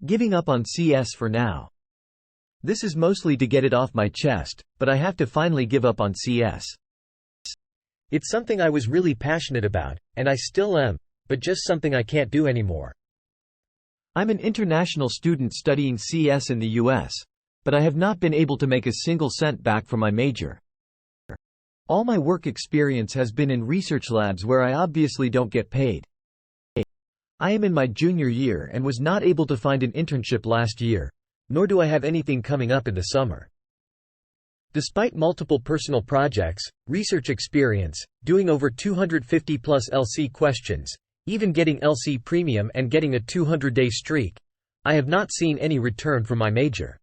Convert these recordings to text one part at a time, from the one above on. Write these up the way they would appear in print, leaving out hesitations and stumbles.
Giving up on CS for now. This is mostly to get it off my chest, but I have to finally give up on CS. It's something I was really passionate about, and I still am, but just something I can't do anymore. I'm an international student studying CS in the US, but I have not been able to make a single cent back from my major. All my work experience has been in research labs where I obviously don't get paid. I am in my junior year and was not able to find an internship last year, nor do I have anything coming up in the summer. Despite multiple personal projects, research experience, doing over 250 plus LC questions, even getting LC premium and getting a 200-day streak, I have not seen any return from my major.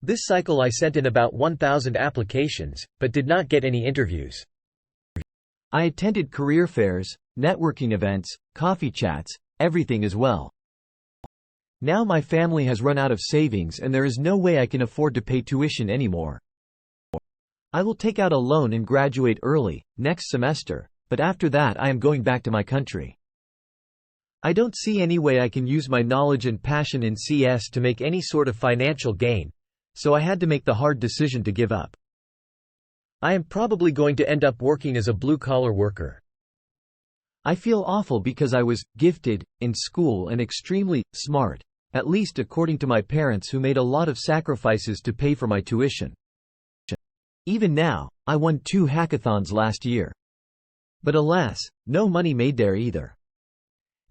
This cycle I sent in about 1,000 applications, but did not get any interviews. I attended career fairs, networking events, coffee chats, everything as well. Now my family has run out of savings and there is no way I can afford to pay tuition anymore. I will take out a loan and graduate early, next semester, but after that I am going back to my country. I don't see any way I can use my knowledge and passion in CS to make any sort of financial gain, so I had to make the hard decision to give up. I am probably going to end up working as a blue-collar worker. I feel awful because I was gifted in school and extremely smart, at least according to my parents who made a lot of sacrifices to pay for my tuition. Even now, I won 2 hackathons last year. But alas, no money made there either.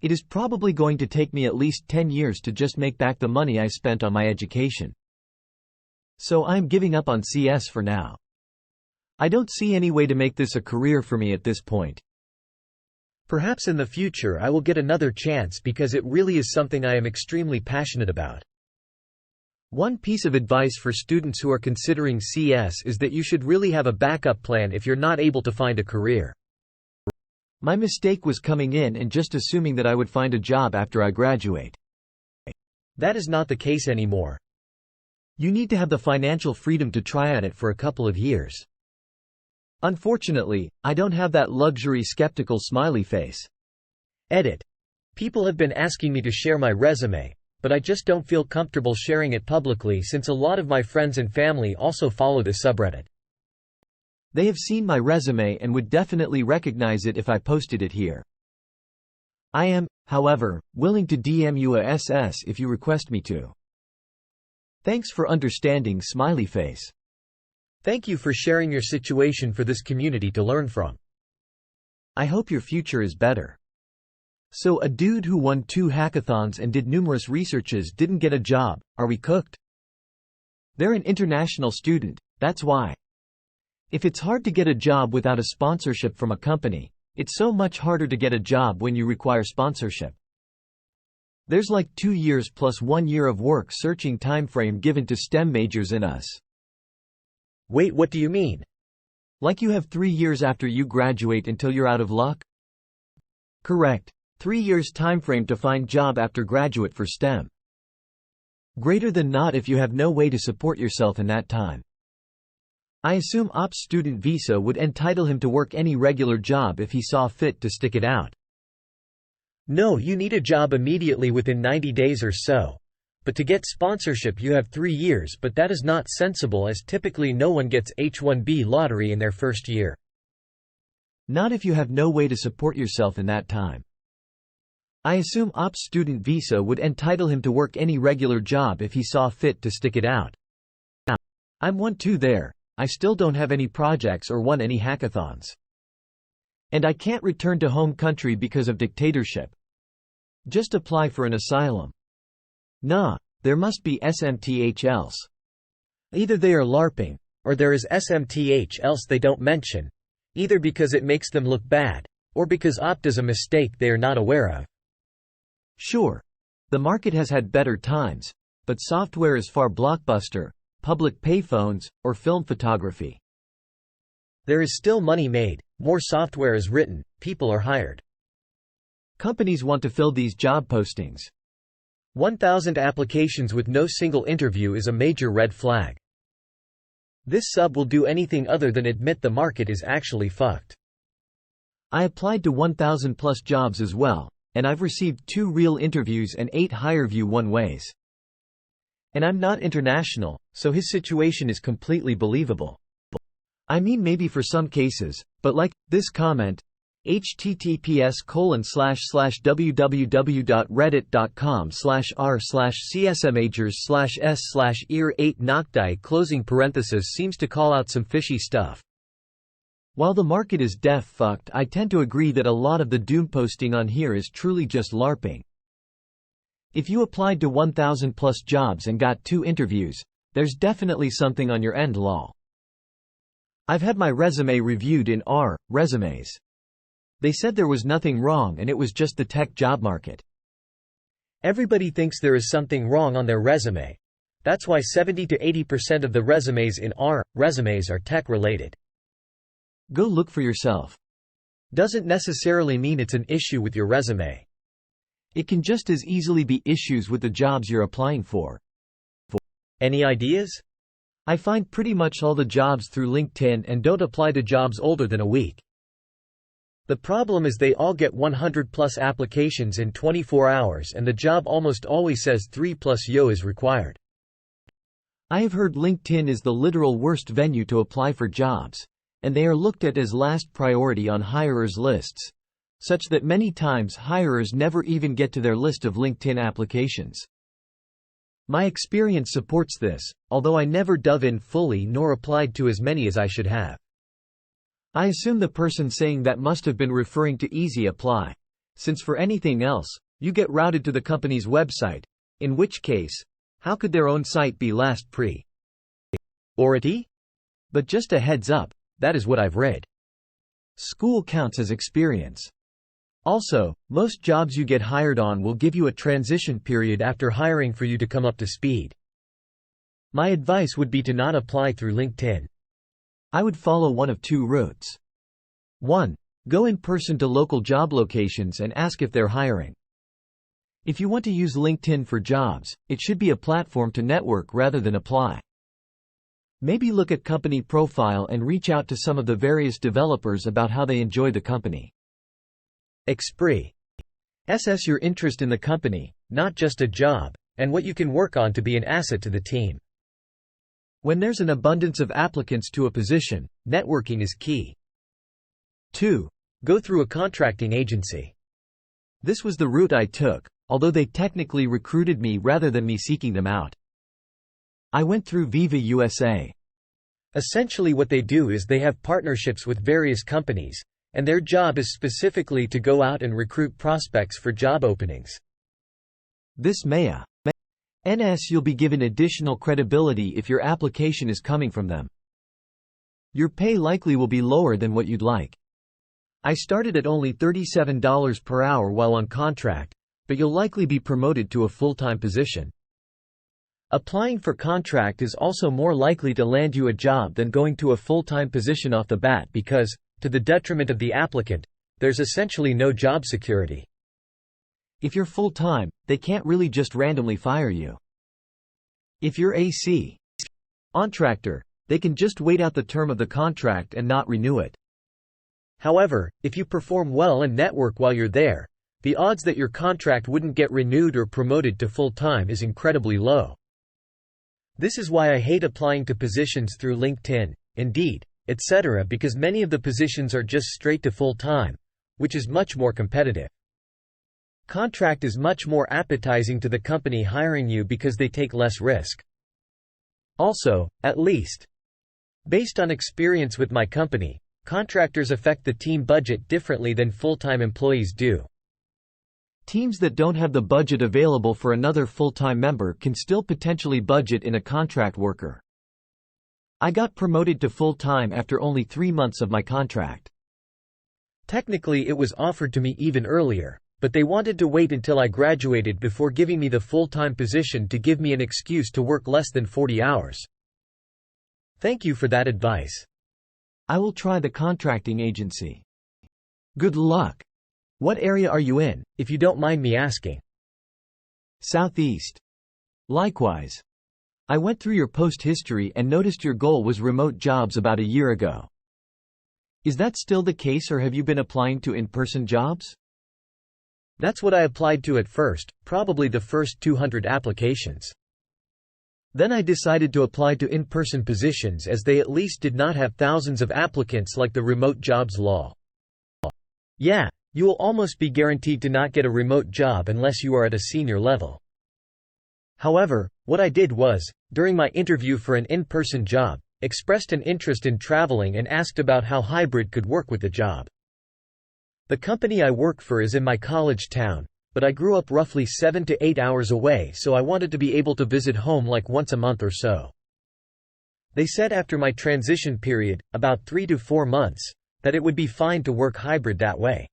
It is probably going to take me at least 10 years to just make back the money I spent on my education. So I'm giving up on CS for now. I don't see any way to make this a career for me at this point. Perhaps in the future I will get another chance because it really is something I am extremely passionate about. One piece of advice for students who are considering CS is that you should really have a backup plan if you're not able to find a career. My mistake was coming in and just assuming that I would find a job after I graduate. That is not the case anymore. You need to have the financial freedom to try at it for a couple of years. Unfortunately, I don't have that luxury skeptical smiley face. Edit. People have been asking me to share my resume, but I just don't feel comfortable sharing it publicly since a lot of my friends and family also follow this subreddit. They have seen my resume and would definitely recognize it if I posted it here. I am, however, willing to DM you a SS if you request me to. Thanks for understanding, smiley face. Thank you for sharing your situation for this community to learn from. I hope your future is better. So a dude who won 2 hackathons and did numerous researches didn't get a job, are we cooked? They're an international student, that's why. If it's hard to get a job without a sponsorship from a company, it's so much harder to get a job when you require sponsorship. There's like 2 years plus 1 year of work searching time frame given to STEM majors in us. Wait, what do you mean? Like you have 3 years after you graduate until you're out of luck? Correct. 3 years time frame to find job after graduate for STEM. Greater than not if you have no way to support yourself in that time. I assume Ops student visa would entitle him to work any regular job if he saw fit to stick it out. No, you need a job immediately within 90 days or so. But to get sponsorship you have 3 years, but that is not sensible as typically no one gets H-1B lottery in their first year. Not if you have no way to support yourself in that time. I assume Ops student visa would entitle him to work any regular job if he saw fit to stick it out. I'm 1-2 there, I still don't have any projects or won any hackathons. And I can't return to home country because of dictatorship. Just apply for an asylum. Nah, there must be SMTH else. Either they are LARPing, or there is SMTH else they don't mention, either because it makes them look bad, or because opt is a mistake they are not aware of. Sure, the market has had better times, but software is far blockbuster, public payphones, or film photography. There is still money made, more software is written, people are hired. Companies want to fill these job postings. 1,000 applications with no single interview is a major red flag. This sub will do anything other than admit the market is actually fucked. I applied to 1,000 plus jobs as well, and I've received 2 real interviews and 8 HireVue one-ways. And I'm not international, so his situation is completely believable. I mean, maybe for some cases, but like this comment, https://www.reddit.com/r/csmajors/s/ear8nocti seems to call out some fishy stuff. While the market is fucked, I tend to agree that a lot of the doom posting on here is truly just LARPing. If you applied to 1,000 plus jobs and got 2 interviews, there's definitely something on your end, lol. I've had my resume reviewed in resumes. They said there was nothing wrong and it was just the tech job market. Everybody thinks there is something wrong on their resume. That's why 70 to 80% of the resumes in resumes are tech-related. Go look for yourself. Doesn't necessarily mean it's an issue with your resume. It can just as easily be issues with the jobs you're applying for. Any ideas? I find pretty much all the jobs through LinkedIn and don't apply to jobs older than a week. The problem is they all get 100 plus applications in 24 hours and the job almost always says 3+ yo is required. I have heard LinkedIn is the literal worst venue to apply for jobs, and they are looked at as last priority on hirers' lists, such that many times hirers never even get to their list of LinkedIn applications. My experience supports this, although I never dove in fully nor applied to as many as I should have. I assume the person saying that must have been referring to Easy Apply, since for anything else, you get routed to the company's website, in which case, how could their own site be last priority? But just a heads up, that is what I've read. School counts as experience. Also, most jobs you get hired on will give you a transition period after hiring for you to come up to speed. My advice would be to not apply through LinkedIn. I would follow one of 2 routes. 1. Go in person to local job locations and ask if they're hiring. If you want to use LinkedIn for jobs, it should be a platform to network rather than apply. Maybe look at company profile and reach out to some of the various developers about how they enjoy the company. Express your interest in the company, not just a job, and what you can work on to be an asset to the team. When there's an abundance of applicants to a position, networking is key. 2. Go through a contracting agency. This was the route I took, although they technically recruited me rather than me seeking them out. I went through Viva USA. Essentially what they do is they have partnerships with various companies, and their job is specifically to go out and recruit prospects for job openings. This you'll be given additional credibility if your application is coming from them. Your pay likely will be lower than what you'd like. I started at only $37 per hour while on contract, but you'll likely be promoted to a full-time position. Applying for contract is also more likely to land you a job than going to a full-time position off the bat because, to the detriment of the applicant, there's essentially no job security. If you're full-time, they can't really just randomly fire you. If you're a contractor, they can just wait out the term of the contract and not renew it. However, if you perform well and network while you're there, the odds that your contract wouldn't get renewed or promoted to full-time is incredibly low. This is why I hate applying to positions through LinkedIn, Indeed, etc. because many of the positions are just straight to full-time, which is much more competitive. Contract is much more appetizing to the company hiring you because they take less risk. Also, at least based on experience with my company, contractors affect the team budget differently than full-time employees do. Teams that don't have the budget available for another full-time member can still potentially budget in a contract worker. I got promoted to full-time after only 3 months of my contract. Technically it was offered to me even earlier, but they wanted to wait until I graduated before giving me the full-time position to give me an excuse to work less than 40 hours. Thank you for that advice. I will try the contracting agency. Good luck. What area are you in, if you don't mind me asking? Southeast. Likewise. I went through your post history and noticed your goal was remote jobs about a year ago. Is that still the case or have you been applying to in-person jobs? That's what I applied to at first, probably the first 200 applications. Then I decided to apply to in-person positions as they at least did not have thousands of applicants like the remote jobs law. Yeah, you will almost be guaranteed to not get a remote job unless you are at a senior level. However, what I did was, during my interview for an in-person job, expressed an interest in traveling and asked about how hybrid could work with the job. The company I work for is in my college town, but I grew up roughly 7 to 8 hours away, so I wanted to be able to visit home like once a month or so. They said after my transition period, about 3 to 4 months, that it would be fine to work hybrid that way.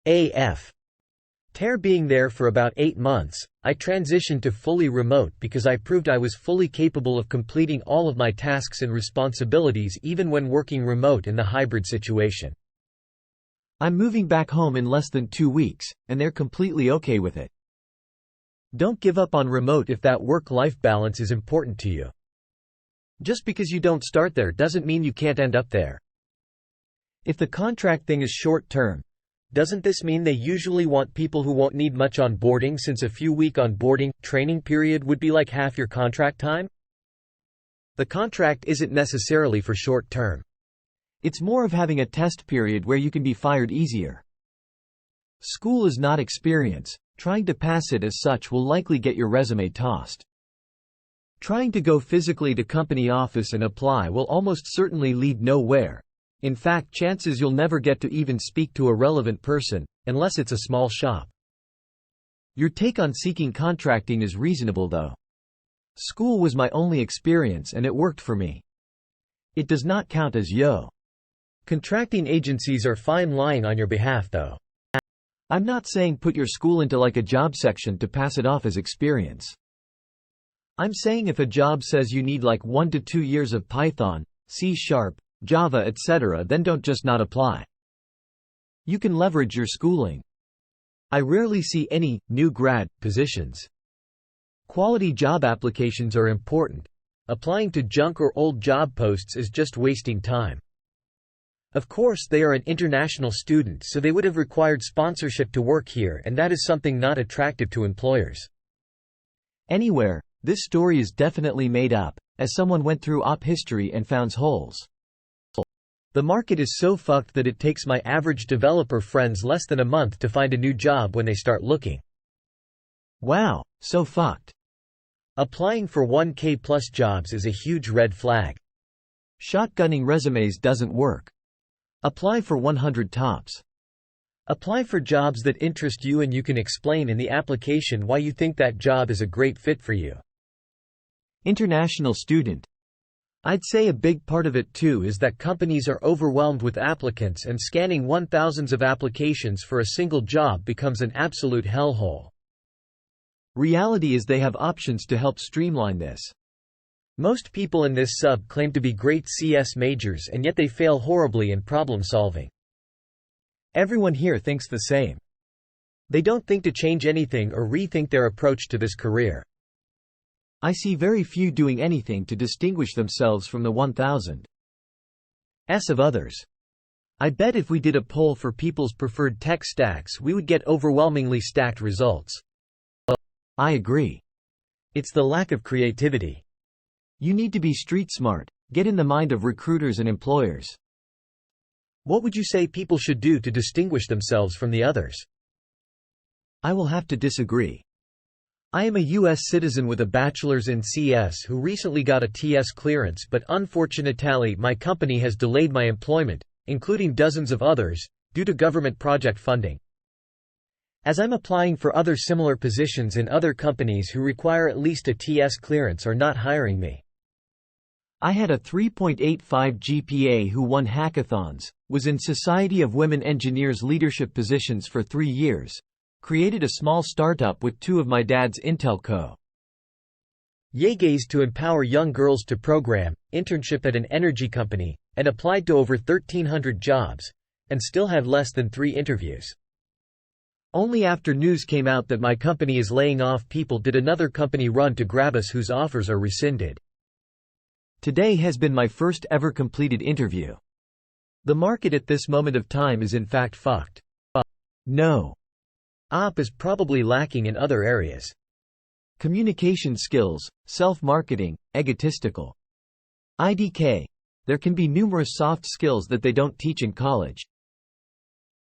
After being there for about 8 months, I transitioned to fully remote because I proved I was fully capable of completing all of my tasks and responsibilities even when working remote in the hybrid situation. I'm moving back home in less than 2 weeks, and they're completely okay with it. Don't give up on remote if that work-life balance is important to you. Just because you don't start there doesn't mean you can't end up there. If the contract thing is short-term, doesn't this mean they usually want people who won't need much onboarding, since a few-week onboarding, training period would be like half your contract time? The contract isn't necessarily for short-term. It's more of having a test period where you can be fired easier. School is not experience. Trying to pass it as such will likely get your resume tossed. Trying to go physically to company office and apply will almost certainly lead nowhere. In fact, chances you'll never get to even speak to a relevant person, unless it's a small shop. Your take on seeking contracting is reasonable though. School was my only experience and it worked for me. It does not count as Contracting agencies are fine lying on your behalf though. I'm not saying put your school into like a job section to pass it off as experience. I'm saying if a job says you need like 1 to 2 years of Python, C#, Java, etc., then don't just not apply. You can leverage your schooling. I rarely see any new grad positions. Quality job applications are important. Applying to junk or old job posts is just wasting time. Of course, they are an international student, so they would have required sponsorship to work here, and that is something not attractive to employers. Anywhere, this story is definitely made up, as someone went through op history and found holes. The market is so fucked that it takes my average developer friends less than a month to find a new job when they start looking. Wow, so fucked. Applying for 1K plus jobs is a huge red flag. Shotgunning resumes doesn't work. Apply for 100 tops. Apply for jobs that interest you and you can explain in the application why you think that job is a great fit for you. International student. I'd say a big part of it too is that companies are overwhelmed with applicants and scanning thousands of applications for a single job becomes an absolute hellhole. Reality is they have options to help streamline this. Most people in this sub claim to be great CS majors and yet they fail horribly in problem solving. Everyone here thinks the same. They don't think to change anything or rethink their approach to this career. I see very few doing anything to distinguish themselves from the 1,000 of others. I bet if we did a poll for people's preferred tech stacks, we would get overwhelmingly stacked results. I agree. It's the lack of creativity. You need to be street smart, get in the mind of recruiters and employers. What would you say people should do to distinguish themselves from the others? I will have to disagree. I am a U.S. citizen with a bachelor's in CS who recently got a TS clearance, but unfortunately my company has delayed my employment, including dozens of others, due to government project funding. As I'm applying for other similar positions in other companies who require at least a TS clearance are not hiring me. I had a 3.85 GPA who won hackathons, was in Society of Women Engineers leadership positions for 3 years, created a small startup with 2 of my dad's Intel Yegays to empower young girls to program, internship at an energy company, and applied to over 1,300 jobs, and still had less than 3 interviews. Only after news came out that my company is laying off people did another company run to grab us whose offers are rescinded. Today has been my first ever completed interview. The market at this moment of time is in fact fucked. No. is probably lacking in other areas. Communication skills, self-marketing, egotistical. IDK. There can be numerous soft skills that they don't teach in college.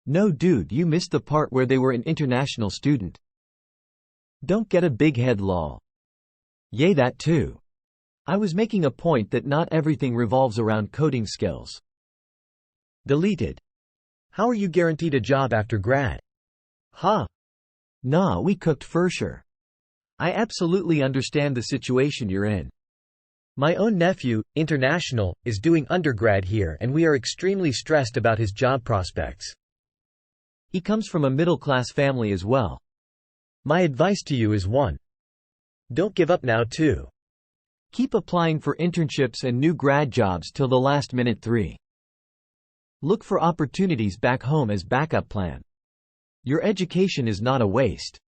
No dude, you missed the part where they were an international student. Don't get a big head lol. Yay, that too. I was making a point that not everything revolves around coding skills. Deleted. How are you guaranteed a job after grad? Huh. Nah, we cooked for sure. I absolutely understand the situation you're in. My own nephew, international, is doing undergrad here and we are extremely stressed about his job prospects. He comes from a middle-class family as well. My advice to you is 1. Don't give up now. 2. Keep applying for internships and new grad jobs till the last minute. 3. Look for opportunities back home as backup plan. Your education is not a waste.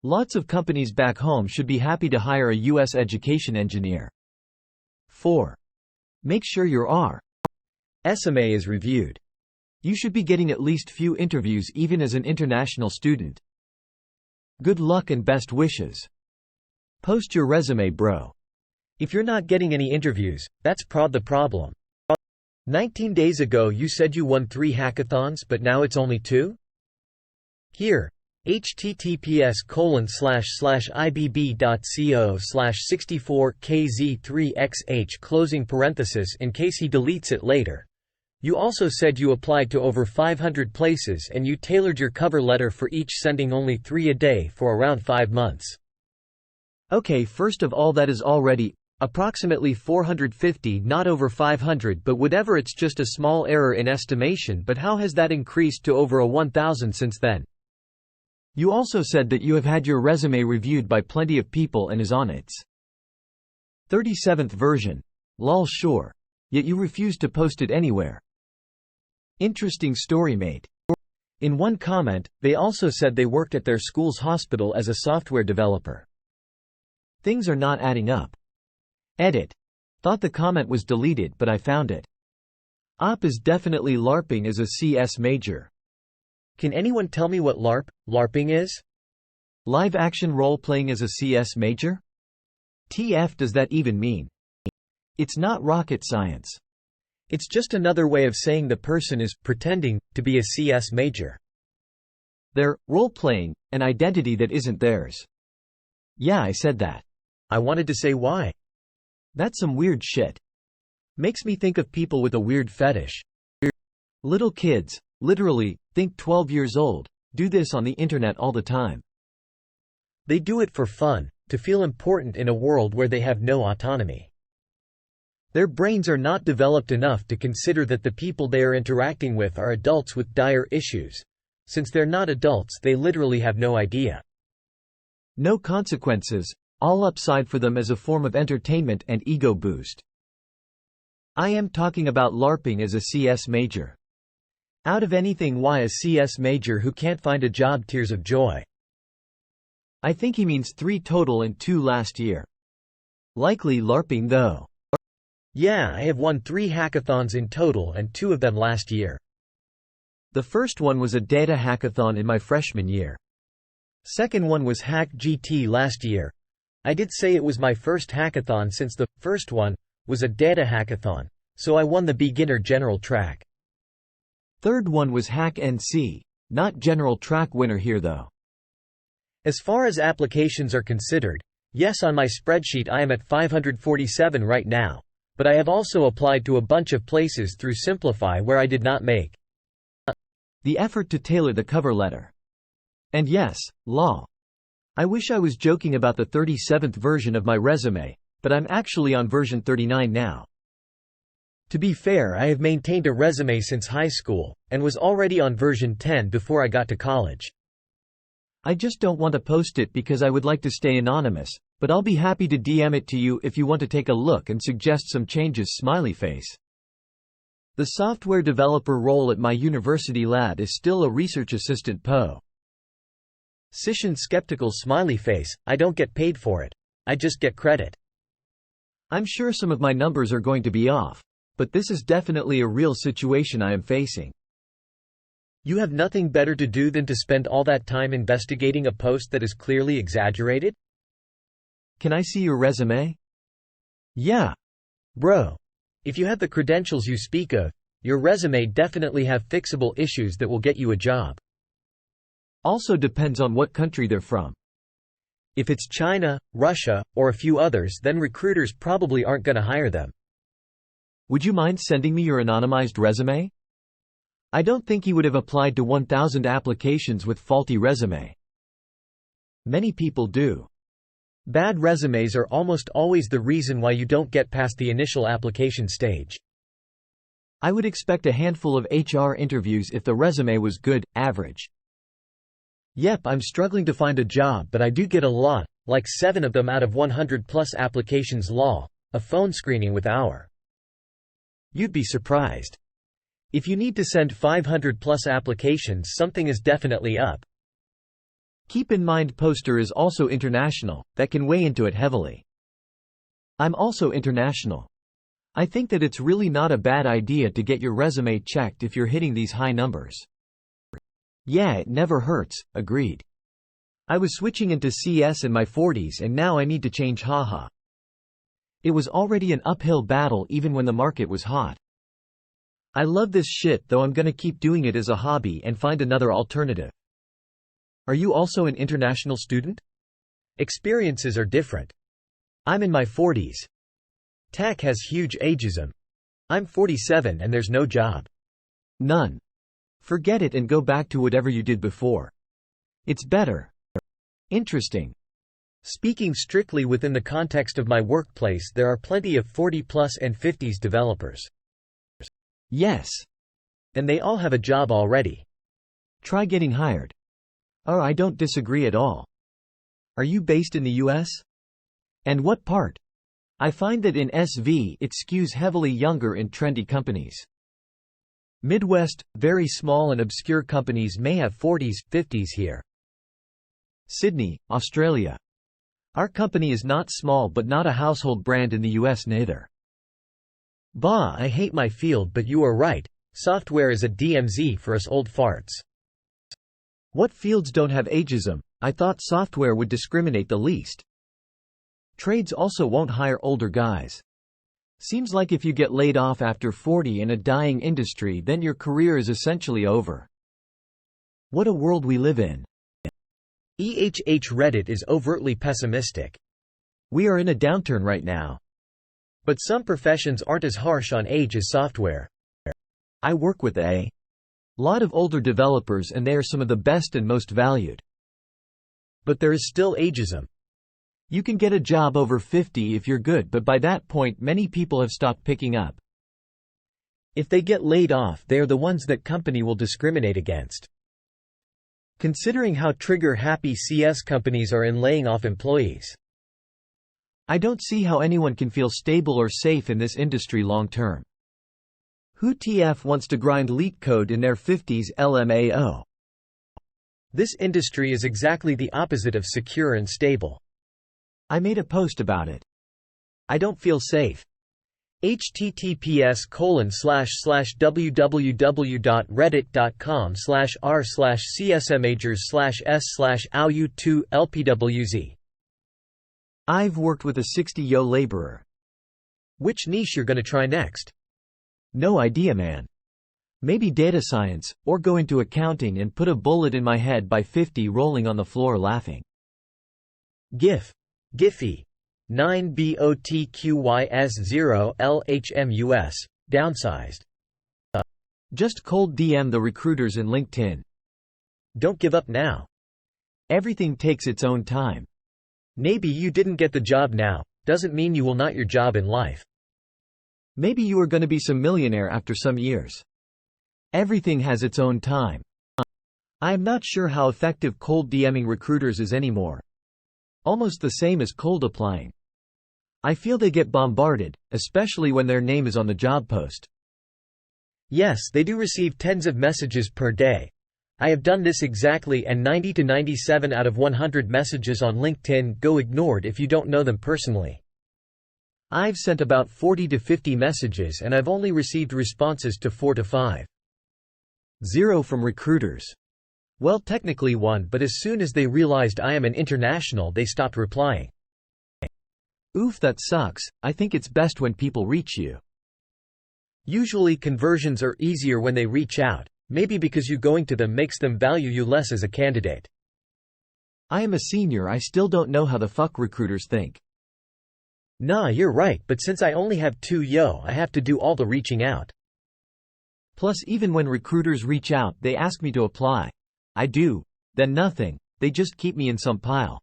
Lots of companies back home should be happy to hire a U.S. education engineer. 4. Make sure your resume is reviewed. You should be getting at least few interviews even as an international student. Good luck and best wishes. Post your resume, bro. If you're not getting any interviews, that's the problem. 19 days ago you said you won 3 hackathons but now it's only 2? Here. https://ibb.co/64kz3xh in case he deletes it later. You also said you applied to over 500 places and you tailored your cover letter for each, sending only 3 a day for around 5 months. Okay, first of all, that is already approximately 450, not over 500, but whatever, it's just a small error in estimation. But how has that increased to over 1,000 since then? You also said that you have had your resume reviewed by plenty of people and is on its 37th version. Lol, sure. Yet you refused to post it anywhere. Interesting story, mate. In one comment, they also said they worked at their school's hospital as a software developer. Things are not adding up. Edit. Thought the comment was deleted, but I found it. Op is definitely LARPing as a CS major. Can anyone tell me what LARPing is? Live action role-playing as a CS major? TF does that even mean? It's not rocket science. It's just another way of saying the person is pretending to be a CS major. They're role-playing an identity that isn't theirs. Yeah, I said that. I wanted to say why. That's some weird shit. Makes me think of people with a weird fetish. Little kids, literally, think 12 years old, do this on the internet all the time. They do it for fun, to feel important in a world where they have no autonomy. Their brains are not developed enough to consider that the people they are interacting with are adults with dire issues. Since they're not adults, they literally have no idea. No consequences, all upside for them as a form of entertainment and ego boost. I am talking about LARPing as a CS major. Out of anything, why a CS major who can't find a job? Tears of joy. I think he means 3 total and 2 last year. Likely LARPing though. Yeah, I have won 3 hackathons in total and 2 of them last year. The first one was a data hackathon in my freshman year. Second one was Hack GT last year. I did say it was my first hackathon since the first one was a data hackathon, so I won the beginner general track. Third one was Hack NC, not general track winner here though. As far as applications are considered, yes, on my spreadsheet I am at 547 right now, but I have also applied to a bunch of places through Simplify where I did not make the effort to tailor the cover letter. And yes, lol. I wish I was joking about the 37th version of my resume, but I'm actually on version 39 now. To be fair, I have maintained a resume since high school, and was already on version 10 before I got to college. I just don't want to post it because I would like to stay anonymous, but I'll be happy to DM it to you if you want to take a look and suggest some changes. Smiley face. The software developer role at my university lab is still a research assistant PO. Sishan skeptical smiley face. I don't get paid for it. I just get credit. I'm sure some of my numbers are going to be off, but this is definitely a real situation I am facing. You have nothing better to do than to spend all that time investigating a post that is clearly exaggerated? Can I see your resume? Yeah. Bro. If you have the credentials you speak of, your resume definitely have fixable issues that will get you a job. Also depends on what country they're from. If it's China, Russia, or a few others, then recruiters probably aren't gonna hire them. Would you mind sending me your anonymized resume? I don't think he would have applied to 1,000 applications with faulty resume. Many people do. Bad resumes are almost always the reason why you don't get past the initial application stage. I would expect a handful of HR interviews if the resume was good, average. Yep, I'm struggling to find a job, but I do get a lot, like 7 of them out of 100 plus applications. A phone screening with hour. You'd be surprised. If you need to send 500 plus applications, something is definitely up. Keep in mind poster is also international, that can weigh into it heavily. I'm also international. I think that it's really not a bad idea to get your resume checked if you're hitting these high numbers. Yeah, it never hurts, agreed. I was switching into CS in my 40s and now I need to change, haha. It was already an uphill battle even when the market was hot. I love this shit though. I'm gonna keep doing it as a hobby and find another alternative. Are you also an international student? Experiences are different. I'm in my 40s. Tech has huge ageism. I'm 47 and there's no job. None. Forget it and go back to whatever you did before. It's better. Interesting. Speaking strictly within the context of my workplace, there are plenty of 40+ and 50s developers. Yes. And they all have a job already. Try getting hired. Oh, I don't disagree at all. Are you based in the US? And what part? I find that in SV it skews heavily younger in trendy companies. Midwest, very small and obscure companies may have 40s, 50s here. Sydney, Australia. Our company is not small but not a household brand in the US neither. Bah, I hate my field, but you are right. Software is a DMZ for us old farts. What fields don't have ageism? I thought software would discriminate the least. Trades also won't hire older guys. Seems like if you get laid off after 40 in a dying industry, then your career is essentially over. What a world we live in. Reddit is overtly pessimistic. We are in a downturn right now. But some professions aren't as harsh on age as software. I work with a lot of older developers and they are some of the best and most valued. But there is still ageism. You can get a job over 50 if you're good, but by that point many people have stopped picking up. If they get laid off, they are the ones that company will discriminate against. Considering how trigger-happy CS companies are in laying off employees. I don't see how anyone can feel stable or safe in this industry long term. Who TF wants to grind leak code in their 50s LMAO? This industry is exactly the opposite of secure and stable. I made a post about it. I don't feel safe. https://www.reddit.com/r/csmagers/s/au2lpwz. I've worked with a 60-yo laborer. Which niche you're gonna try next? No idea, man. Maybe data science, or go into accounting and put a bullet in my head by 50 rolling on the floor laughing. GIF. Giphy. 9BOTQYS0LHMUS. Downsized. Just cold DM the recruiters in LinkedIn. Don't give up now. Everything takes its own time. Maybe you didn't get the job now, doesn't mean you will not your job in life. Maybe you are going to be some millionaire after some years. Everything has its own time. I am not sure how effective cold DMing recruiters is anymore. Almost the same as cold applying. I feel they get bombarded, especially when their name is on the job post. Yes, they do receive tens of messages per day. I have done this exactly, and 90 to 97 out of 100 messages on LinkedIn go ignored if you don't know them personally. I've sent about 40 to 50 messages and I've only received responses to 4 to 5. 0 from recruiters. Well, technically 1, but as soon as they realized I am an international, they stopped replying. Oof, that sucks. I think it's best when people reach you. Usually conversions are easier when they reach out, maybe because you going to them makes them value you less as a candidate. I am a senior, I still don't know how the fuck recruiters think. Nah, you're right, but since I only have 2, I have to do all the reaching out. Plus, even when recruiters reach out, they ask me to apply. I do. Then nothing. They just keep me in some pile.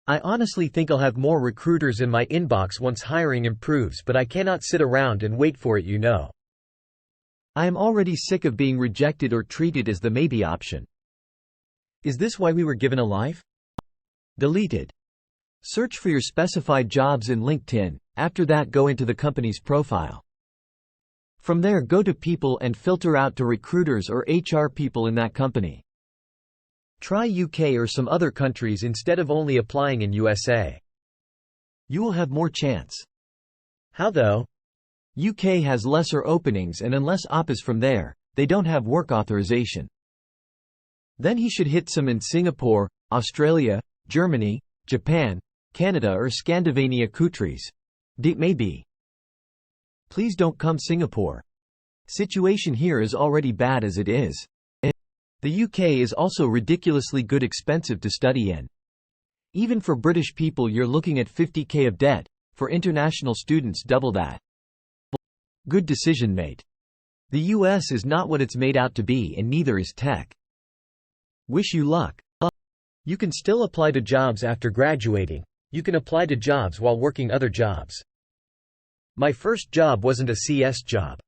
I honestly think I'll have more recruiters in my inbox once hiring improves, but I cannot sit around and wait for it, I am already sick of being rejected or treated as the maybe option. Is this why we were given a life? Deleted. Search for your specified jobs in LinkedIn, after that go into the company's profile. From there go to people and filter out to recruiters or HR people in that company. Try UK or some other countries instead of only applying in USA. You will have more chance. How though? UK has lesser openings and unless op is from there, they don't have work authorization. Then he should hit some in Singapore, Australia, Germany, Japan, Canada or Scandinavia countries. Maybe. Please don't come Singapore. Situation here is already bad as it is. The UK is also ridiculously good expensive to study in. Even for British people you're looking at 50k of debt, for international students double that. Good decision, mate. The US is not what it's made out to be and neither is tech. Wish you luck. You can still apply to jobs after graduating. You can apply to jobs while working other jobs. My first job wasn't a CS job.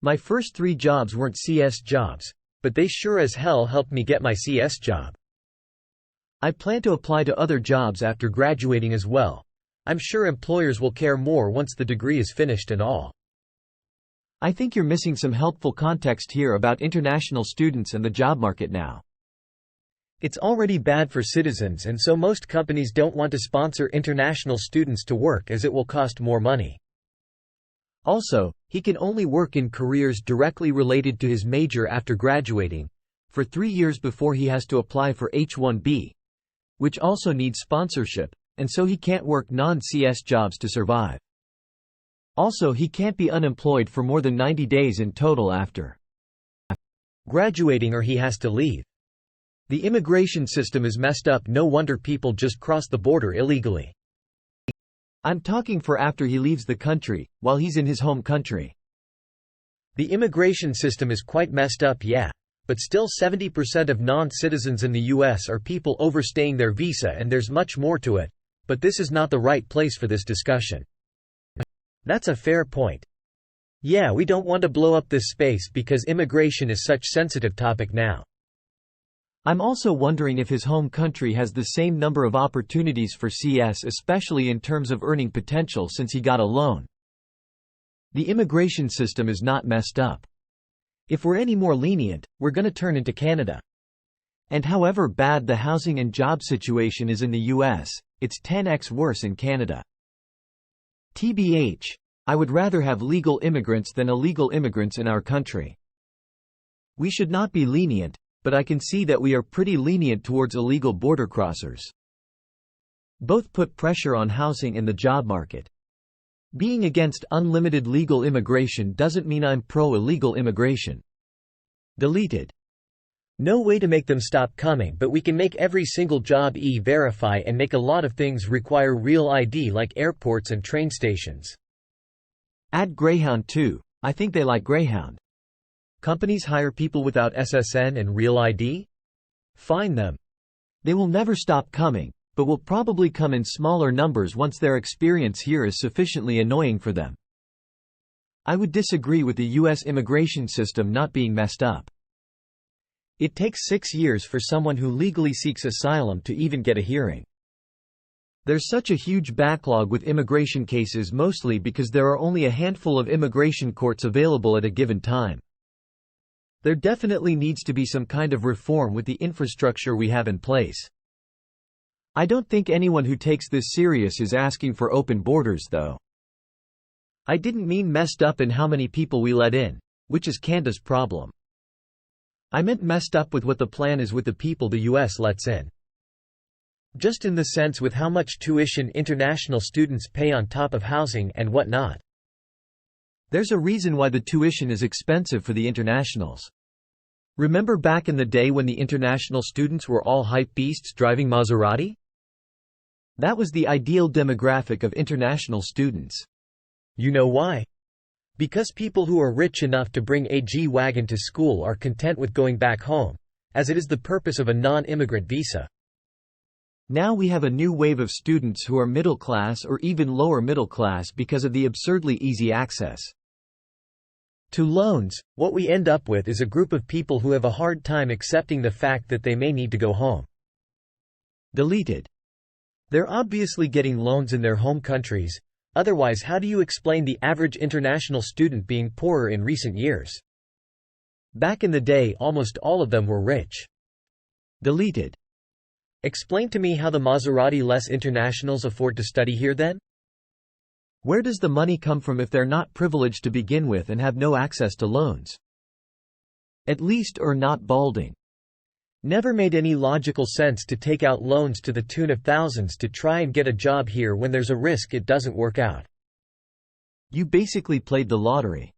My first 3 jobs weren't CS jobs, but they sure as hell helped me get my CS job. I plan to apply to other jobs after graduating as well. I'm sure employers will care more once the degree is finished and all. I think you're missing some helpful context here about international students and the job market now. It's already bad for citizens and so most companies don't want to sponsor international students to work as it will cost more money. Also, he can only work in careers directly related to his major after graduating, for 3 years before he has to apply for H-1B, which also needs sponsorship, and so he can't work non-CS jobs to survive. Also, he can't be unemployed for more than 90 days in total after graduating or he has to leave. The immigration system is messed up, no wonder people just cross the border illegally. I'm talking for after he leaves the country, while he's in his home country. The immigration system is quite messed up, yeah, but still 70% of non-citizens in the US are people overstaying their visa and there's much more to it, but this is not the right place for this discussion. That's a fair point. Yeah, we don't want to blow up this space because immigration is such sensitive topic now. I'm also wondering if his home country has the same number of opportunities for CS, especially in terms of earning potential since he got a loan. The immigration system is not messed up. If we're any more lenient, we're gonna turn into Canada. And however bad the housing and job situation is in the US, it's 10x worse in Canada. TBH, I would rather have legal immigrants than illegal immigrants in our country. We should not be lenient, but I can see that we are pretty lenient towards illegal border crossers. Both put pressure on housing and the job market. Being against unlimited legal immigration doesn't mean I'm pro-illegal immigration. Deleted. No way to make them stop coming, but we can make every single job e-verify and make a lot of things require real ID like airports and train stations. Add Greyhound too. I think they like Greyhound. Companies hire people without SSN and real ID? Fine them. They will never stop coming, but will probably come in smaller numbers once their experience here is sufficiently annoying for them. I would disagree with the US immigration system not being messed up. It takes 6 years for someone who legally seeks asylum to even get a hearing. There's such a huge backlog with immigration cases mostly because there are only a handful of immigration courts available at a given time. There definitely needs to be some kind of reform with the infrastructure we have in place. I don't think anyone who takes this serious is asking for open borders though. I didn't mean messed up in how many people we let in, which is Canada's problem. I meant messed up with what the plan is with the people the US lets in. Just in the sense with how much tuition international students pay on top of housing and whatnot. There's a reason why the tuition is expensive for the internationals. Remember back in the day when the international students were all hype beasts driving Maserati? That was the ideal demographic of international students. You know why? Because people who are rich enough to bring a G-Wagon to school are content with going back home, as it is the purpose of a non-immigrant visa. Now we have a new wave of students who are middle class or even lower middle class because of the absurdly easy access to loans. What we end up with is a group of people who have a hard time accepting the fact that they may need to go home. Deleted. They're obviously getting loans in their home countries, otherwise how do you explain the average international student being poorer in recent years? Back in the day almost all of them were rich. Deleted. Explain to me how the Maserati-less internationals afford to study here then? Where does the money come from if they're not privileged to begin with and have no access to loans? At least or not balding. Never made any logical sense to take out loans to the tune of thousands to try and get a job here when there's a risk it doesn't work out. You basically played the lottery.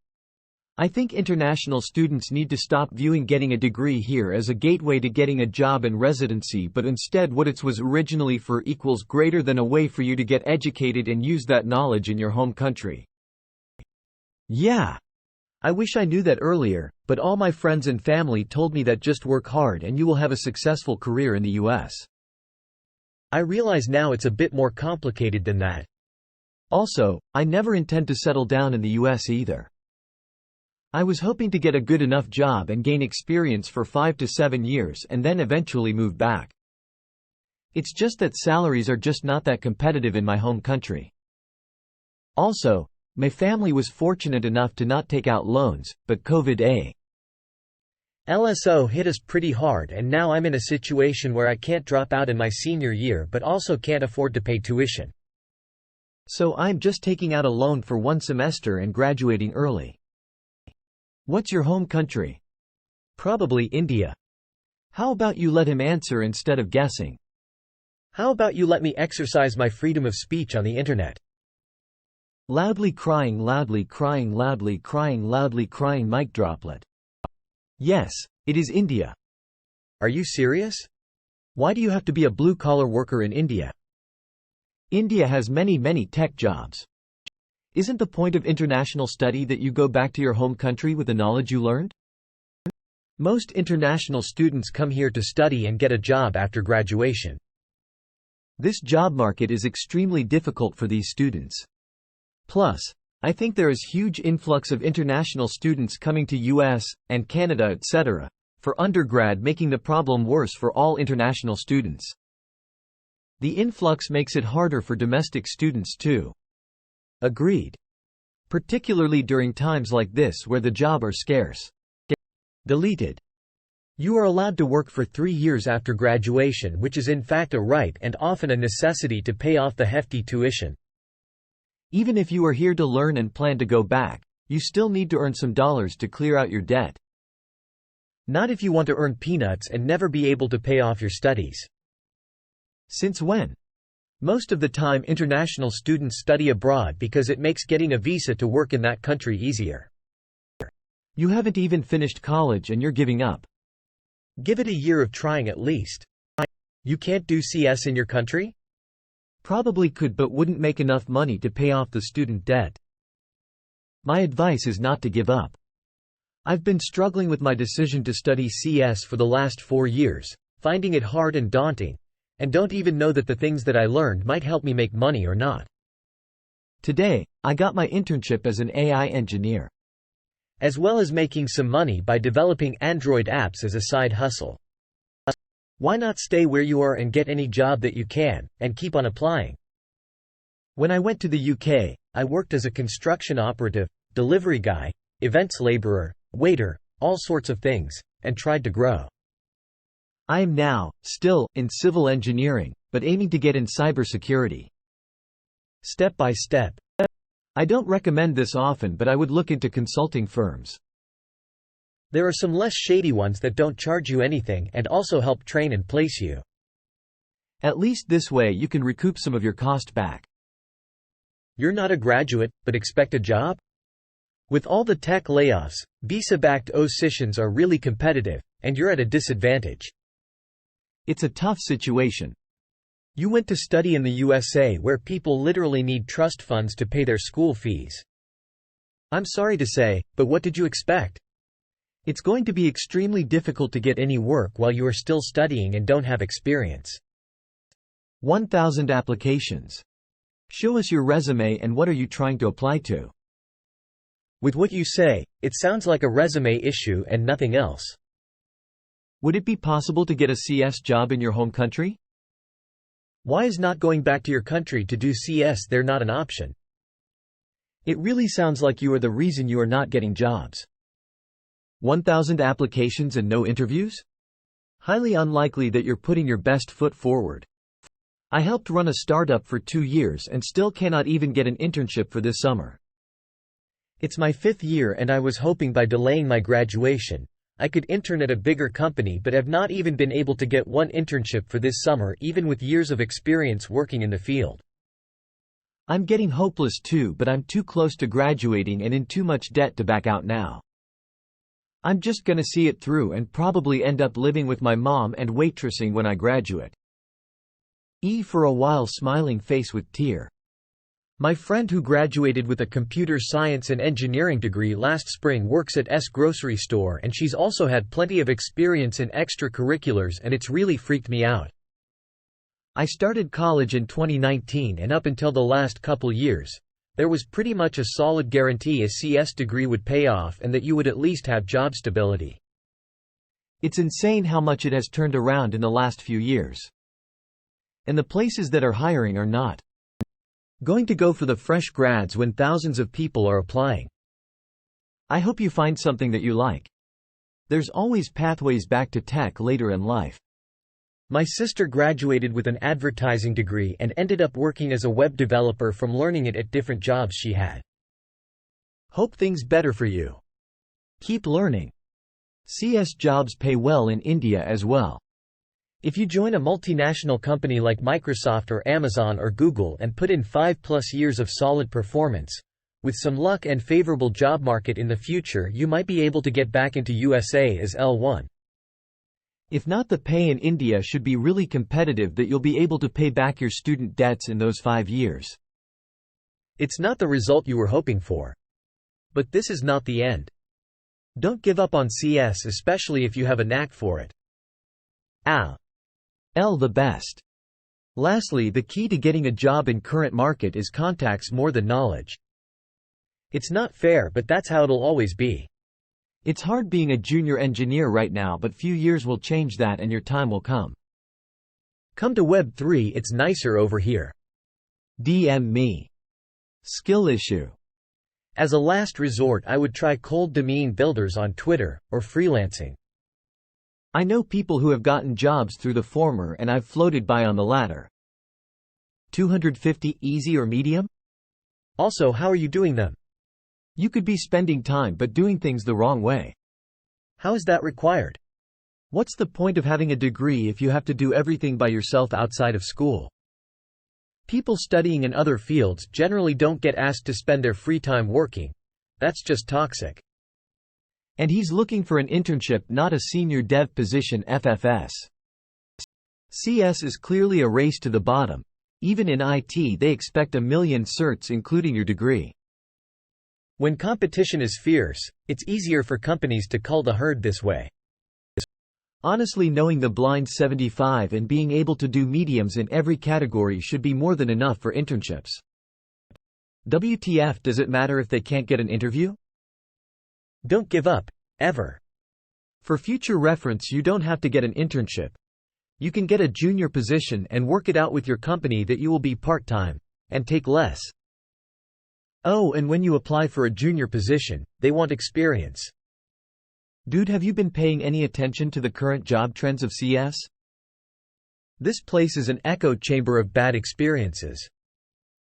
I think international students need to stop viewing getting a degree here as a gateway to getting a job and residency, but instead what it was originally for equals greater than a way for you to get educated and use that knowledge in your home country. Yeah. I wish I knew that earlier, but all my friends and family told me that just work hard and you will have a successful career in the US. I realize now it's a bit more complicated than that. Also, I never intend to settle down in the US either. I was hoping to get a good enough job and gain experience for 5 to 7 years and then eventually move back. It's just that salaries are just not that competitive in my home country. Also, my family was fortunate enough to not take out loans, but COVID-19 LSO hit us pretty hard and now I'm in a situation where I can't drop out in my senior year but also can't afford to pay tuition. So I'm just taking out a loan for 1 semester and graduating early. What's your home country? Probably India. How about you let him answer instead of guessing? How about you let me exercise my freedom of speech on the internet? Loudly crying, loudly crying, loudly crying, loudly crying mic droplet. Yes, it is India. Are you serious? Why do you have to be a blue-collar worker in India? India has many tech jobs. Isn't the point of international study that you go back to your home country with the knowledge you learned? Most international students come here to study and get a job after graduation. This job market is extremely difficult for these students. Plus, I think there is huge influx of international students coming to US and Canada etc. for undergrad, making the problem worse for all international students. The influx makes it harder for domestic students too. Agreed. Particularly during times like this where the jobs are scarce. Deleted. You are allowed to work for 3 years after graduation, which is in fact a right and often a necessity to pay off the hefty tuition. Even if you are here to learn and plan to go back, you still need to earn some dollars to clear out your debt. Not if you want to earn peanuts and never be able to pay off your studies. Since when? Most of the time international students study abroad because it makes getting a visa to work in that country easier. You haven't even finished college and you're giving up. Give it a year of trying at least. You can't do CS in your country? Probably could, but wouldn't make enough money to pay off the student debt. My advice is not to give up. I've been struggling with my decision to study CS for the last 4 years, finding it hard and daunting, and don't even know that the things that I learned might help me make money or not. Today, I got my internship as an AI engineer, as well as making some money by developing Android apps as a side hustle. Why not stay where you are and get any job that you can, and keep on applying? When I went to the UK, I worked as a construction operative, delivery guy, events laborer, waiter, all sorts of things, and tried to grow. I am now, still, in civil engineering, but aiming to get in cybersecurity. Step by step. I don't recommend this often, but I would look into consulting firms. There are some less shady ones that don't charge you anything and also help train and place you. At least this way you can recoup some of your cost back. You're not a graduate, but expect a job? With all the tech layoffs, visa-backed positions are really competitive, and you're at a disadvantage. It's a tough situation. You went to study in the USA where people literally need trust funds to pay their school fees. I'm sorry to say, but what did you expect? It's going to be extremely difficult to get any work while you are still studying and don't have experience. 1,000 applications. Show us your resume and what are you trying to apply to? With what you say, it sounds like a resume issue and nothing else. Would it be possible to get a CS job in your home country? Why is not going back to your country to do CS there not an option? It really sounds like you are the reason you are not getting jobs. 1,000 applications and no interviews? Highly unlikely that you're putting your best foot forward. I helped run a startup for 2 years and still cannot even get an internship for this summer. It's my 5th year and I was hoping by delaying my graduation, I could intern at a bigger company but have not even been able to get one internship for this summer even with years of experience working in the field. I'm getting hopeless too, but I'm too close to graduating and in too much debt to back out now. I'm just gonna see it through and probably end up living with my mom and waitressing when I graduate. For a while smiling face with tear. My friend who graduated with a computer science and engineering degree last spring works at S grocery store and she's also had plenty of experience in extracurriculars and it's really freaked me out. I started college in 2019 and up until the last couple years, there was pretty much a solid guarantee a CS degree would pay off and that you would at least have job stability. It's insane how much it has turned around in the last few years. And the places that are hiring are not going to go for the fresh grads when thousands of people are applying. I hope you find something that you like. There's always pathways back to tech later in life. My sister graduated with an advertising degree and ended up working as a web developer from learning it at different jobs she had. Hope things better for you. Keep learning. CS jobs pay well in India as well. If you join a multinational company like Microsoft or Amazon or Google and put in 5+ years of solid performance, with some luck and favorable job market in the future you might be able to get back into USA as L1. If not, the pay in India should be really competitive that you'll be able to pay back your student debts in those 5 years. It's not the result you were hoping for. But this is not the end. Don't give up on CS, especially if you have a knack for it. The best. Lastly, the key to getting a job in current market is contacts more than knowledge. It's not fair, but that's how it'll always be. It's hard being a junior engineer right now, but few years will change that and your time will come. Come to Web3, it's nicer over here. DM me. Skill issue. As a last resort I would try cold domain builders on Twitter, or freelancing. I know people who have gotten jobs through the former and I've floated by on the latter. 250 easy or medium? Also, how are you doing them? You could be spending time but doing things the wrong way. How is that required? What's the point of having a degree if you have to do everything by yourself outside of school? People studying in other fields generally don't get asked to spend their free time working. That's just toxic. And he's looking for an internship, not a senior dev position. FFS. CS is clearly a race to the bottom. Even in IT they expect 1 million certs including your degree. When competition is fierce, it's easier for companies to cull the herd this way. Honestly, knowing the blind 75 and being able to do mediums in every category should be more than enough for internships. WTF, does it matter if they can't get an interview? Don't give up, ever. For future reference, you don't have to get an internship. You can get a junior position and work it out with your company that you will be part-time, and take less. Oh, and when you apply for a junior position, they want experience. Dude, have you been paying any attention to the current job trends of CS? This place is an echo chamber of bad experiences.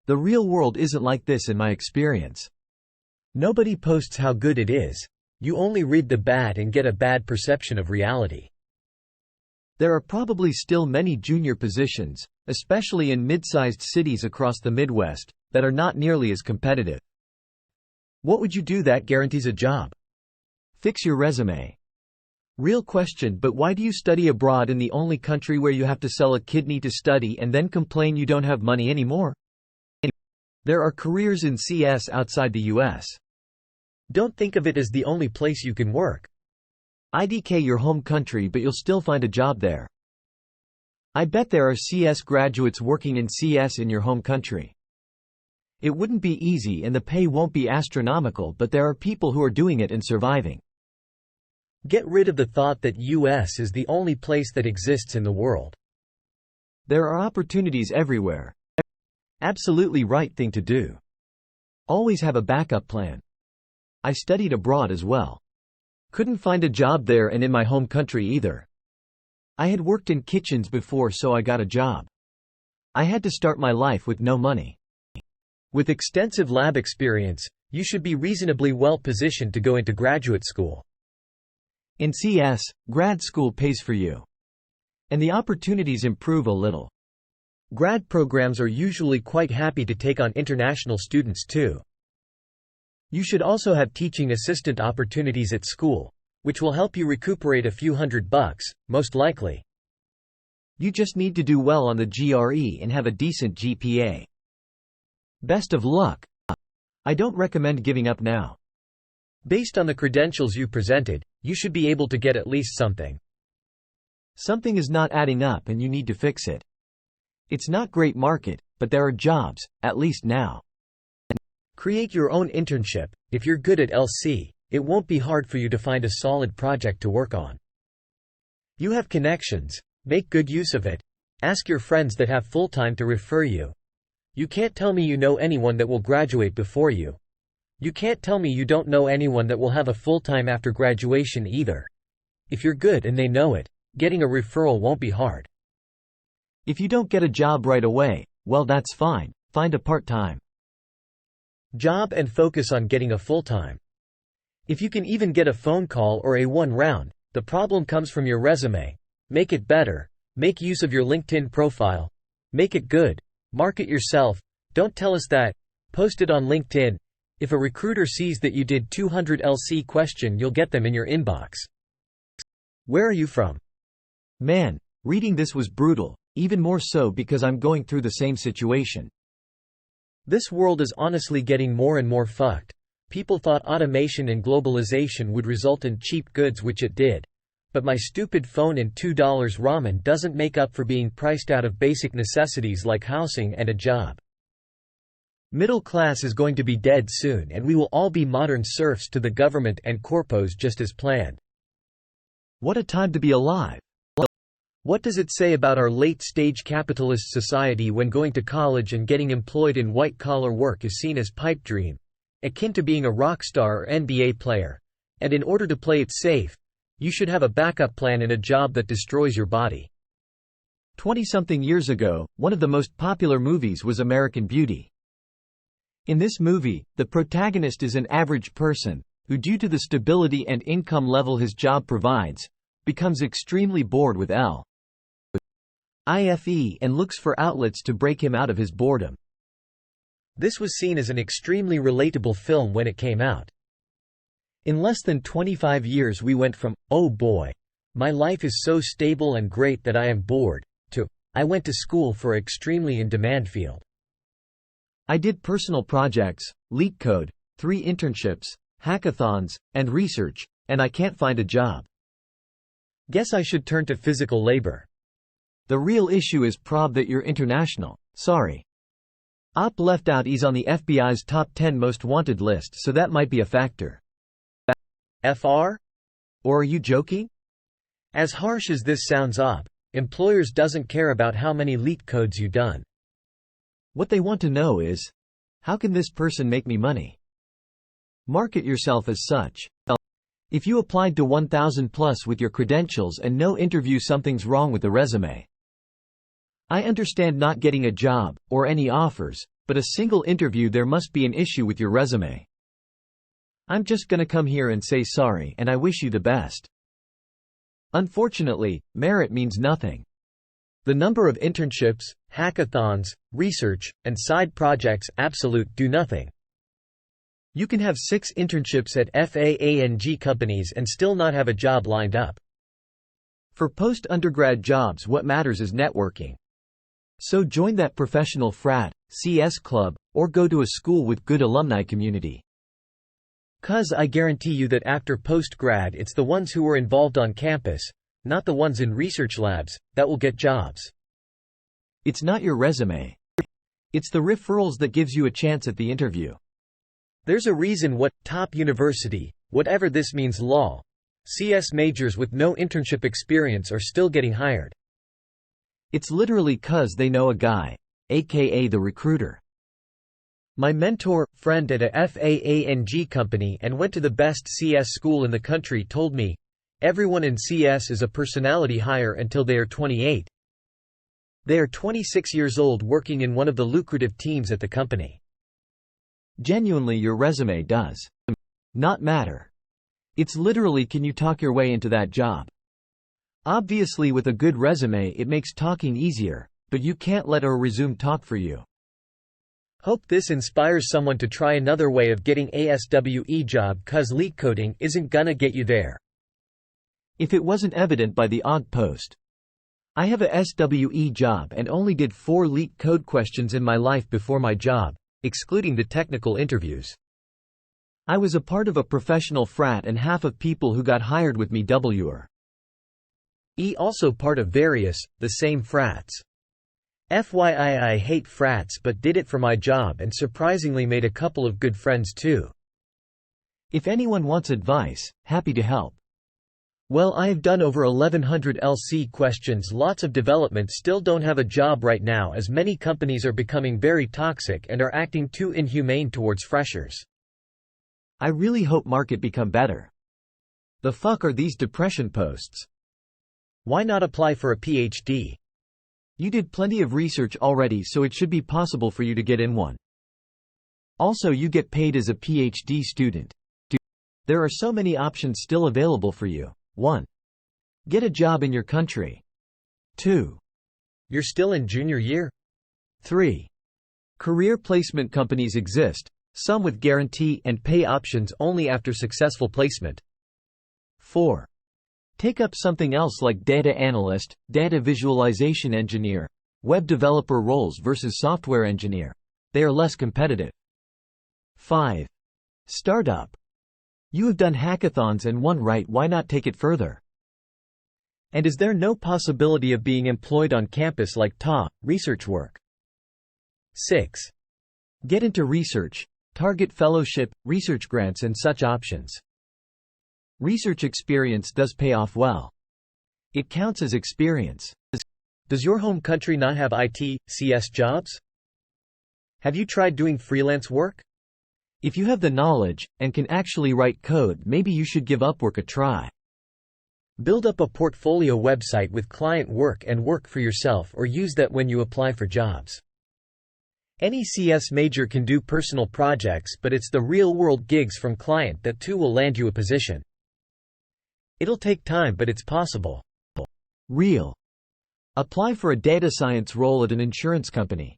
The real world isn't like this in my experience. Nobody posts how good it is. You only read the bad and get a bad perception of reality. There are probably still many junior positions, especially in mid-sized cities across the Midwest, that are not nearly as competitive. What would you do that guarantees a job? Fix your resume. Real question, but why do you study abroad in the only country where you have to sell a kidney to study and then complain you don't have money anymore? There are careers in CS outside the US. Don't think of it as the only place you can work. IDK your home country, but you'll still find a job there. I bet there are CS graduates working in CS in your home country. It wouldn't be easy and the pay won't be astronomical, but there are people who are doing it and surviving. Get rid of the thought that US is the only place that exists in the world. There are opportunities everywhere. Absolutely right thing to do. Always have a backup plan. I studied abroad as well. Couldn't find a job there and in my home country either. I had worked in kitchens before, so I got a job. I had to start my life with no money. With extensive lab experience, you should be reasonably well positioned to go into graduate school. In CS, grad school pays for you. And the opportunities improve a little. Grad programs are usually quite happy to take on international students too. You should also have teaching assistant opportunities at school, which will help you recuperate a few $100, most likely. You just need to do well on the GRE and have a decent GPA. Best of luck. I don't recommend giving up now. Based on the credentials you presented, you should be able to get at least something. Something is not adding up and you need to fix it. It's not great market, but there are jobs, at least now. Create your own internship. If you're good at LC, it won't be hard for you to find a solid project to work on. You have connections. Make good use of it. Ask your friends that have full-time to refer you. You can't tell me you know anyone that will graduate before you. You can't tell me you don't know anyone that will have a full-time after graduation either. If you're good and they know it, getting a referral won't be hard. If you don't get a job right away, well, that's fine. Find a part-time job and focus on getting a full-time. If you can even get a phone call or a one round, the problem comes from your resume. Make it better. Make use of your LinkedIn profile. Make it good. Market yourself. Don't tell us that. Post it on LinkedIn. If a recruiter sees that you did 200 LC question, you'll get them in your inbox. Where are you from? Man, reading this was brutal, even more so because I'm going through the same situation. This world is honestly getting more and more fucked. People thought automation and globalization would result in cheap goods, which it did. But my stupid phone and $2 ramen doesn't make up for being priced out of basic necessities like housing and a job. Middle class is going to be dead soon, and we will all be modern serfs to the government and corpos just as planned. What a time to be alive. What does it say about our late-stage capitalist society when going to college and getting employed in white-collar work is seen as pipe dream, akin to being a rock star or NBA player, and in order to play it safe, you should have a backup plan and a job that destroys your body. 20-something years ago, one of the most popular movies was American Beauty. In this movie, the protagonist is an average person, who due to the stability and income level his job provides, becomes extremely bored with life and looks for outlets to break him out of his boredom. This was seen as an extremely relatable film when it came out. In less than 25 years we went from, "Oh boy, my life is so stable and great that I am bored," to, "I went to school for extremely in-demand field. I did personal projects, LeetCode, 3 internships, hackathons, and research, and I can't find a job. Guess I should turn to physical labor." The real issue is that you're international. Sorry. Op left out is on the FBI's top 10 most wanted list, so that might be a factor. FR? Or are you joking? As harsh as this sounds, Op, employers doesn't care about how many LeetCodes you done. What they want to know is, how can this person make me money? Market yourself as such. If you applied to 1,000 plus with your credentials and no interview, something's wrong with the resume. I understand not getting a job, or any offers, but a single interview, there must be an issue with your resume. I'm just gonna come here and say sorry and I wish you the best. Unfortunately, merit means nothing. The number of internships, hackathons, research, and side projects absolute do nothing. You can have 6 internships at FAANG companies and still not have a job lined up. For post-undergrad jobs, what matters is networking. So join that professional frat, CS club, or go to a school with good alumni community. 'Cause I guarantee you that after post-grad it's the ones who were involved on campus, not the ones in research labs, that will get jobs. It's not your resume. It's the referrals that gives you a chance at the interview. There's a reason what top university, whatever this means law, CS majors with no internship experience are still getting hired. It's literally 'cause they know a guy, aka the recruiter. My mentor, friend at a FAANG company and went to the best CS school in the country told me, everyone in CS is a personality hire until they are 28. They are 26 years old working in one of the lucrative teams at the company. Genuinely, your resume does not matter. It's literally, can you talk your way into that job? Obviously, with a good resume it makes talking easier, but you can't let a resume talk for you. Hope this inspires someone to try another way of getting a SWE job, 'cause leak coding isn't gonna get you there. If it wasn't evident by the odd post. I have a SWE job and only did 4 leak code questions in my life before my job, excluding the technical interviews. I was a part of a professional frat and half of people who got hired with me were Also part of various, the same frats. FYI, I hate frats but did it for my job and surprisingly made a couple of good friends too. If anyone wants advice, happy to help. Well, I have done over 1100 LC questions. Lots of development still don't have a job right now as many companies are becoming very toxic and are acting too inhumane towards freshers. I really hope market become better. The fuck are these depression posts? Why not apply for a PhD? You did plenty of research already, so it should be possible for you to get in one. Also, you get paid as a PhD student. There are so many options still available for you. 1. Get a job in your country. 2. You're still in junior year? 3. Career placement companies exist, some with guarantee and pay options only after successful placement. 4. Take up something else like data analyst, data visualization engineer, web developer roles versus software engineer. They are less competitive. 5. Startup. You have done hackathons and won, right? Why not take it further? And is there no possibility of being employed on campus like research work? 6. Get into research, target fellowship, research grants and such options. Research experience does pay off well. It counts as experience. Does your home country not have IT, CS jobs? Have you tried doing freelance work? If you have the knowledge, and can actually write code, maybe you should give Upwork a try. Build up a portfolio website with client work and work for yourself, or use that when you apply for jobs. Any CS major can do personal projects, but it's the real-world gigs from client that too will land you a position. It'll take time, but it's possible. Real. Apply for a data science role at an insurance company.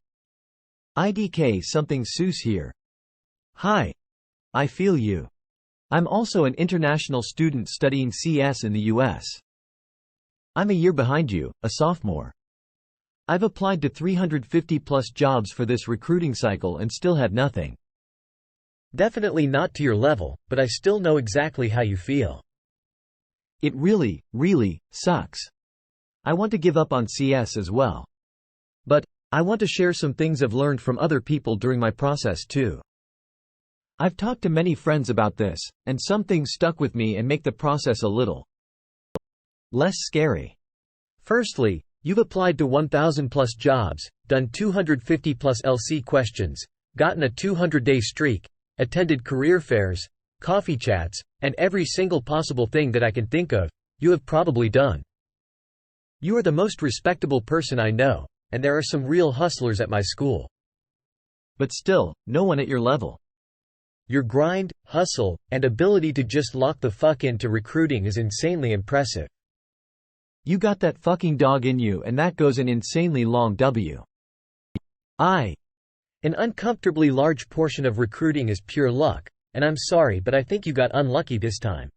IDK something Seuss here. Hi. I feel you. I'm also an international student studying CS in the US. I'm a year behind you, a sophomore. I've applied to 350 plus jobs for this recruiting cycle and still had nothing. Definitely not to your level, but I still know exactly how you feel. It really, really sucks. I want to give up on CS as well. But I want to share some things I've learned from other people during my process too. I've talked to many friends about this, and some things stuck with me and make the process a little less scary. Firstly, you've applied to 1,000 plus jobs, done 250 plus LC questions, gotten a 200-day streak, attended career fairs, coffee chats, and every single possible thing that I can think of, you have probably done. You are the most respectable person I know, and there are some real hustlers at my school. But still, no one at your level. Your grind, hustle, and ability to just lock the fuck into recruiting is insanely impressive. You got that fucking dog in you, and that goes an insanely long W. An uncomfortably large portion of recruiting is pure luck, and I'm sorry, but I think you got unlucky this time.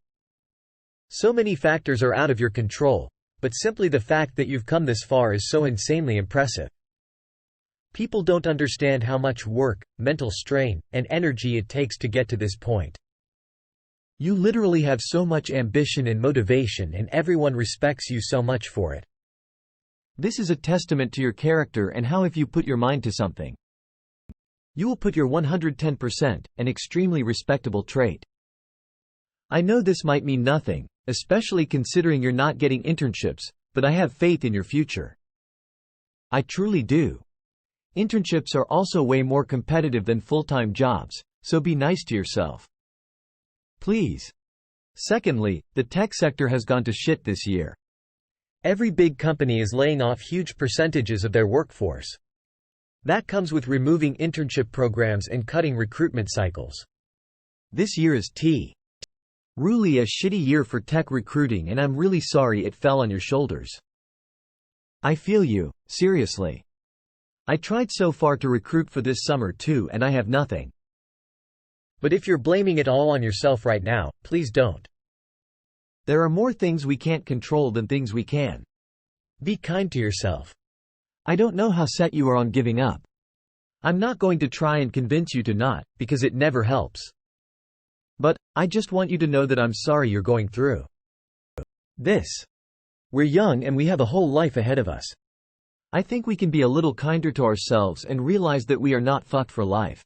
So many factors are out of your control, but simply the fact that you've come this far is so insanely impressive. People don't understand how much work, mental strain, and energy it takes to get to this point. You literally have so much ambition and motivation, and everyone respects you so much for it. This is a testament to your character and how if you put your mind to something, you will put your 110%, an extremely respectable trait. I know this might mean nothing, especially considering you're not getting internships, but I have faith in your future. I truly do. Internships are also way more competitive than full-time jobs, so be nice to yourself. Please. Secondly, the tech sector has gone to shit this year. Every big company is laying off huge percentages of their workforce. That comes with removing internship programs and cutting recruitment cycles. This year is really a shitty year for tech recruiting, and I'm really sorry it fell on your shoulders. I feel you, seriously. I tried so far to recruit for this summer too, and I have nothing. But if you're blaming it all on yourself right now, please don't. There are more things we can't control than things we can. Be kind to yourself. I don't know how set you are on giving up. I'm not going to try and convince you to not, because it never helps. But, I just want you to know that I'm sorry you're going through this. We're young and we have a whole life ahead of us. I think we can be a little kinder to ourselves and realize that we are not fucked for life.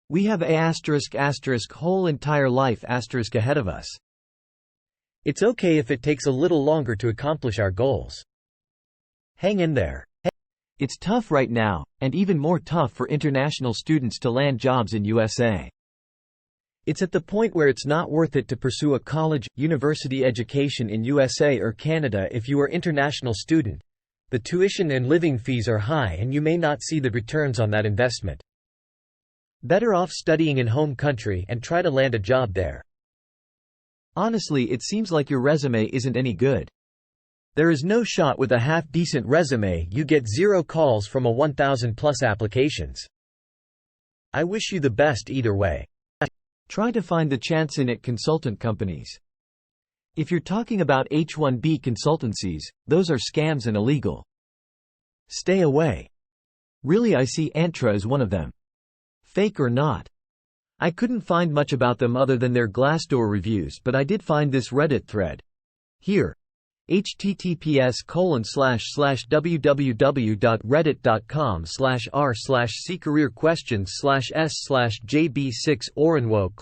We have a whole entire life ahead of us. It's okay if it takes a little longer to accomplish our goals. Hang in there. It's tough right now, and even more tough for international students to land jobs in USA. It's at the point where it's not worth it to pursue a college, university education in USA or Canada if you are an international student. The tuition and living fees are high and you may not see the returns on that investment. Better off studying in home country and try to land a job there. Honestly, it seems like your resume isn't any good. There is no shot with a half-decent resume you get 0 calls from a 1,000+ applications. I wish you the best either way. Try to find the chance in it consultant companies. If you're talking about H-1B consultancies, those are scams and illegal. Stay away. Really, I see Antra as one of them. Fake or not. I couldn't find much about them other than their Glassdoor reviews, but I did find this Reddit thread. Here. https://www.reddit.com/r/ccareerquestions/s/jb6oranwo